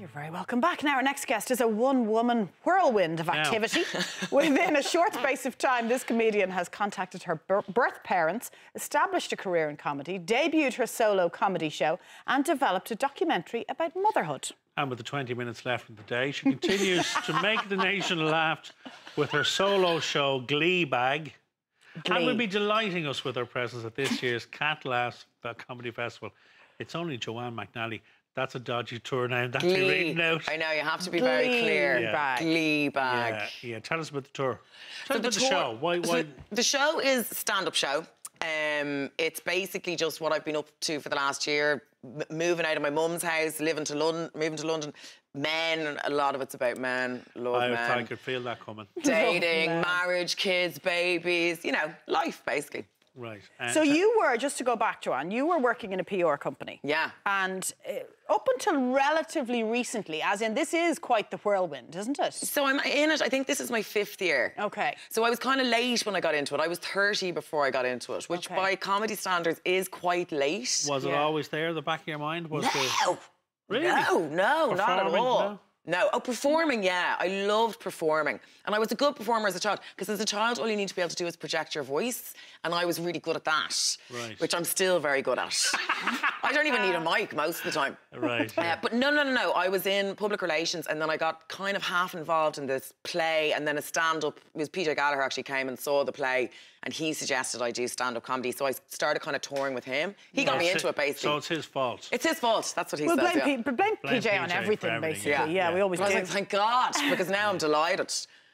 You're very welcome back. Now, our next guest is a one-woman whirlwind of activity. Within a short space of time, this comedian has contacted her birth parents, established a career in comedy, debuted her solo comedy show, and developed a documentary about motherhood. And with the 20 minutes left in the day, she continues to make the nation laugh with her solo show, Glee Bag. And will be delighting us with her presence at this year's Cat Laughs Comedy Festival. It's only Joanne McNally. That's a dodgy tour name. That's written out. I know, you have to be very clear. Glee Bag. Yeah, tell us about the tour. Tell us about the show. Why? So the show is a stand-up show. It's basically just what I've been up to for the last year. Moving out of my mum's house, moving to London. Men, a lot of it's about men. Love men. I could feel that coming. Dating, marriage, kids, babies, you know, life, basically. Right. So you were, just to go back, Joanne, you were working in a PR company. Yeah. And up until relatively recently, as in this is quite the whirlwind, isn't it? So I'm in it, I think this is my 5th year. OK. So I was kind of late when I got into it. I was 30 before I got into it, which by comedy standards is quite late. Was it always there in the back of your mind? No. Really? No, not at all. No? No. Oh, performing, yeah. I loved performing. And I was a good performer as a child, because as a child, all you need to be able to do is project your voice. And I was really good at that, which I'm still very good at. I don't even need a mic most of the time. Right. Yeah. But no. I was in public relations, and then I got kind of half involved in this play, and then a stand-up. It was PJ Gallagher actually came and saw the play, and he suggested I do stand-up comedy. So I started kind of touring with him. He got me into it, basically. So it's his fault. It's his fault. That's what he says. Blame PJ on everything, basically. Yeah, we always do. I was like, thank God, because now I'm delighted.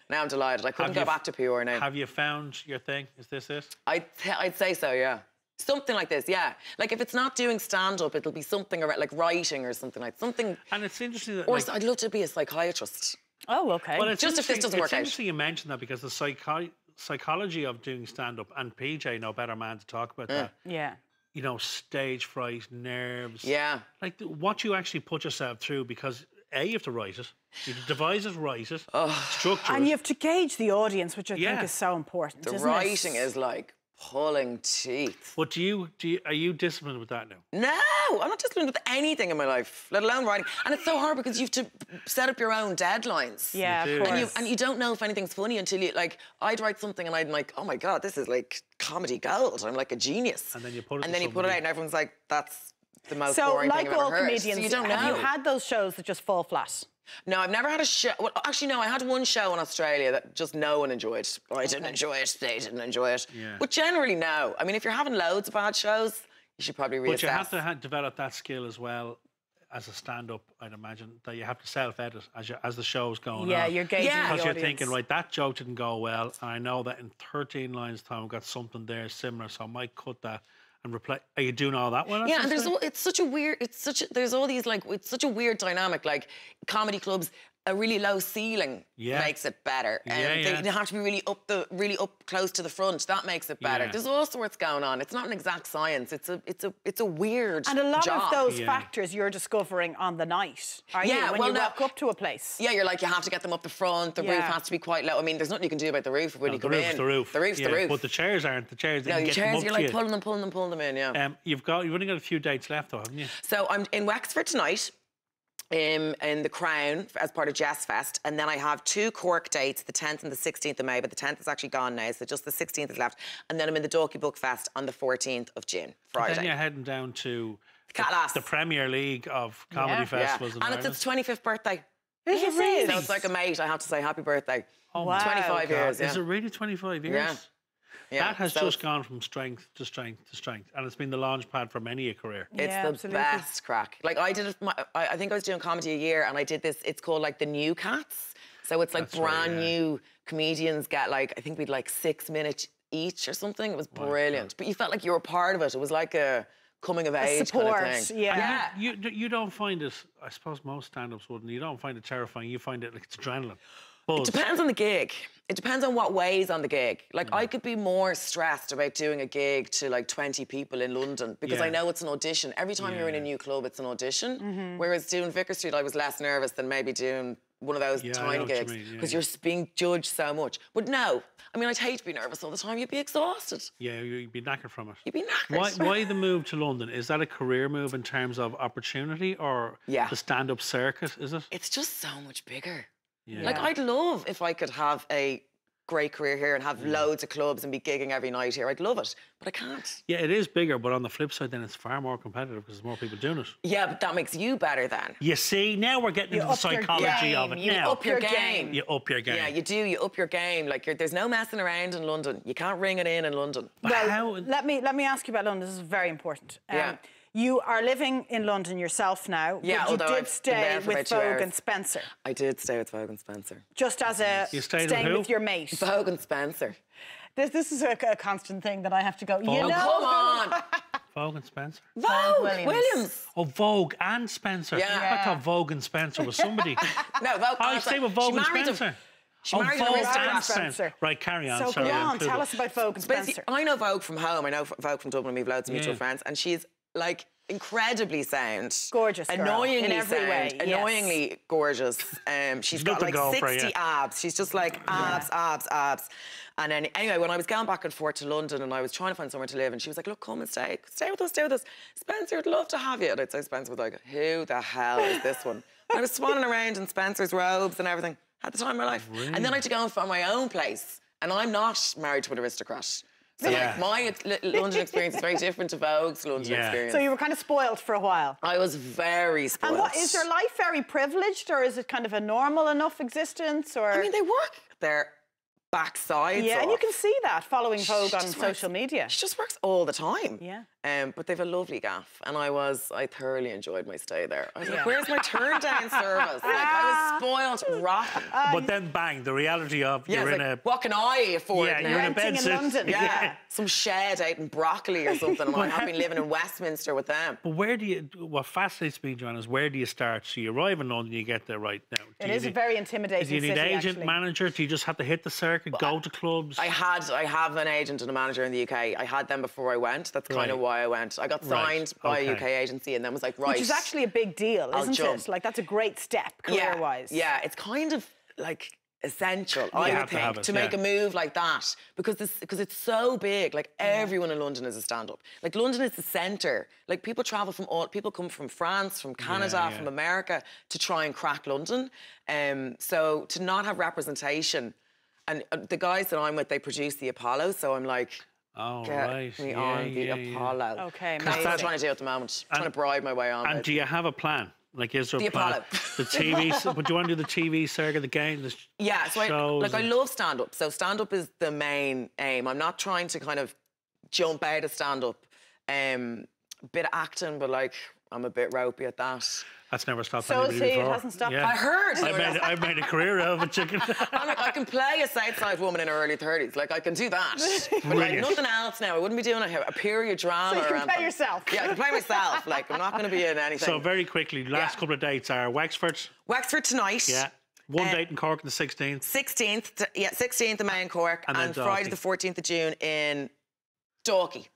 Now I'm delighted. I couldn't go back to PR now. Have you found your thing? Is this it? I'd say so, yeah. Something like this, yeah. Like, if it's not doing stand-up, it'll be something around, like writing or something like something. And it's interesting that... Or I'd love to be a psychiatrist. Oh, OK. Well, just if this doesn't work out. It's interesting you mentioned that, because the psychology of doing stand-up, and PJ, no better man to talk about that. Yeah. You know, stage fright, nerves. Yeah. Like, what you actually put yourself through, because... you have to write it. You have to devise it, write it, structure it. And you have to gauge the audience, which I think is so important, The writing is like pulling teeth. But are you disciplined with that now? No, I'm not disciplined with anything in my life, let alone writing. And it's so hard because you have to set up your own deadlines. Yeah, of course. And you don't know if anything's funny until you, like, I'd write something and I'm like, oh my God, this is like comedy gold. I'm like a genius. And then you put it out and everyone's like, that's the most boring thing I've ever heard. So, like all comedians, so you don't know. have you had those shows that just fall flat? No, I've never had a show. Well, actually, no, I had one show in Australia that just no one enjoyed. I didn't enjoy it, they didn't enjoy it. Yeah. But generally, no. I mean, if you're having loads of bad shows, you should probably reassess. But you have to develop that skill as well as a stand-up, I'd imagine, that you have to self-edit as the show's going on. Yeah, you're gauging the audience. Because you're thinking, right, that joke didn't go well, and I know that in 13 lines' time I've got something there similar, so I might cut that. And reply. Are you doing all that one? Yeah, and it's such a weird. There's all these, like, it's such a weird dynamic. Like, comedy clubs, a really low ceiling makes it better, and they have to be really up close to the front. That makes it better. There's all sorts going on. It's not an exact science. It's a weird and a lot job. of those factors you're discovering on the night. Are you when you walk up to a place? Yeah, you're like, you have to get them up the front. The roof has to be quite low. I mean, there's nothing you can do about the roof when you come in. The roof's the roof. But the chairs aren't. The chairs. No, the chairs. You're like pulling them in. Yeah. You've only got a few dates left, though, haven't you? So I'm in Wexford tonight. In the Crown as part of Jess Fest, and then I have 2 Cork dates, the 10th and the 16th of May, but the 10th is actually gone now, so just the 16th is left, and then I'm in the Dalkey Book Fest on the 14th of June, Friday. And then you're heading down to the Premier League of comedy festivals in Ireland. And it's its 25th birththday. Is it really? So it's like a mate, I have to say happy birthday. Oh, wow. 25 years, Is it really 25 years? Yeah. That has just gone from strength to strength to strength, and it's been the launch pad for many a career. It's the best crack. Like, I did it, I think I was doing comedy a year, and I did this, it's called like the New Cats. So it's like brand new comedians get, like, I think we'd like 6 minutes each or something. It was brilliant. But you felt like you were part of it. It was like a coming of age kind of thing. Yeah. You don't find it, I suppose most stand-ups wouldn't, you don't find it terrifying, you find it like it's adrenaline. It depends on the gig. It depends on what weighs on the gig. Like, I could be more stressed about doing a gig to like 20 people in London because I know it's an audition. Every time you're in a new club, it's an audition. Whereas doing Vicar Street, I was less nervous than maybe doing one of those I know tiny what you gigs mean, because you're being judged so much. But no, I mean, I'd hate to be nervous all the time. You'd be exhausted. Yeah, you'd be knackered from it. You'd be knackered. Why the move to London? Is that a career move in terms of opportunity or Yeah. the stand-up circuit, is it? It's just so much bigger. Yeah. Like, I'd love if I could have a great career here and have loads of clubs and be gigging every night here. I'd love it, but I can't. Yeah, it is bigger, but on the flip side, then it's far more competitive because there's more people doing it. Yeah, but that makes you better then. You see, now we're getting into the up your psychology of it. game. You Now, Up your game. you up your game. Yeah, you do. You up your game. Like, there's no messing around in London. You can't ring it in London. Well, How- let me ask you about London. This is very important. Yeah. You are living in London yourself now. Yeah, but you although did I've been stay there for with about 2 Vogue hours. and Spencer, I did stay with Vogue and Spencer. just as a You stayed with staying who? with your mate. Vogue and Spencer. This is a constant thing that I have to go. You Vogue? know, Come on. Vogue and Spencer? Vogue Williams. Williams. Oh, Vogue and Spencer. Yeah. I thought Vogue and Spencer was somebody. No, Vogue. I stay with Vogue She and married him. Spencer. She Oh, married an Vogue aristocrat. and Spencer. Spencer. Right, carry on. So Sorry, go I'm on, included. tell us about Vogue and Basically, Spencer. I know Vogue from home. I know Vogue from Dublin. We've loads of mutual Yeah. friends, and she's like incredibly sound, Gorgeous girl, annoyingly in every sound, way, yes. annoyingly gorgeous. She's got nothing like going for 60 you. abs. She's just like abs. And then anyway, when I was going back and forth to London and I was trying to find somewhere to live, and she was like, "Look, come and stay with us. Spencer would love to have you." And I'd say Spencer was like, "Who the hell is this one?" And I was swanning around in Spencer's robes and everything. Had the time of my life. And then I had to go and find my own place. And I'm not married to an aristocrat. So Yeah. like my London experience is very different to Vogue's London Yeah. experience. So you were kind of spoiled for a while. I was very spoiled. And what is your life very privileged, or is it kind of a normal enough existence? Or I mean, they work their backsides yeah, and off. you can see that following Vogue on just social works- media. She just works all the time. Yeah. But they've a lovely gaff, and I thoroughly enjoyed my stay there. I was Yeah. like, "Where's my turn down service?" Like, I was spoiled rotten. But then bang, the reality of Yeah, you're it's in like, a... what can I afford Yeah, now? you're in a Renting bed in sit. London. Yeah, some shed out in Broccoli or something. And I've been living in Westminster with them. But what fascinates me, Joanne, is where do you start? So you arrive in London, you get there right now. It is a very intimidating Do you need city, agent, actually. manager? Do you just have to hit the circuit, go to clubs? I have an agent and a manager in the UK. I had them before I went. That's kind of Right. why I went. I got signed by a UK agency and then was like, right. Which is actually a big deal, I'll isn't jump. it? Like, that's a great step career-wise. Yeah, it's kind of like essential, I have would to have think, it, to make yeah. a move like that because it's so big. Like everyone in London is a stand-up. Like London is the centre. Like people come from France, from Canada, yeah. from America to try and crack London. So to not have representation, and the guys that I'm with, they produce the Apollo. So I'm like, Oh, get right. me Yeah, on the yeah. Apollo. Okay, That's what I'm amazing. trying to do at the moment. Trying to bribe my way on. And do you have a plan? Like, is there The a plan? Apollo. The TV, but do you want to do the TV circuit, the game, the Yeah, so shows? I love stand-up. So stand-up is the main aim. I'm not trying to kind of jump out of stand-up. Bit of acting, but like I'm a bit ropey at that. That's never stopped So anybody is he. It before. hasn't stopped. Yeah. I heard. I've made a career out of it, chicken. I'm like, I can play a Southside woman in her early 30s. Like, I can do that. But like, Brilliant. nothing else now. I wouldn't be doing a period drama So you or can play anything. yourself. Yeah, I can play myself. Like, I'm not going to be in anything. So very quickly, last Yeah. couple of dates are Wexford. Wexford tonight. Yeah. One date in Cork on the 16th. 16th in Main Cork. And And, then Friday Dalkey. the 14th of June in Dalkey.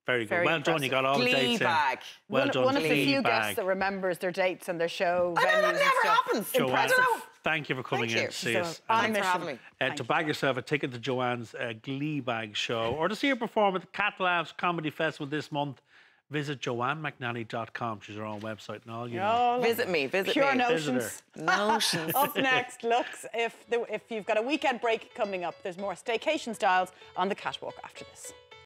Very good. Very Well done. You impressive. got all the Glee dates bag. in. Well done. One of the Glee few bag. guests that remembers their dates and their show I know, venues that and never stuff. happens. Joanne, I don't know. thank you for coming Thank in you. to see So, us. on a Thanks for mission. having me. To bag yourself a ticket to Joanne's Glee Bag show or to see her perform at the Cat Laughs Comedy Festival this month, visit joannemcnally.com. She's her own website and all. You know. Oh, Visit me. pure me. notions. Notions. Up next, looks, if you've got a weekend break coming up, there's more staycation styles on the catwalk after this.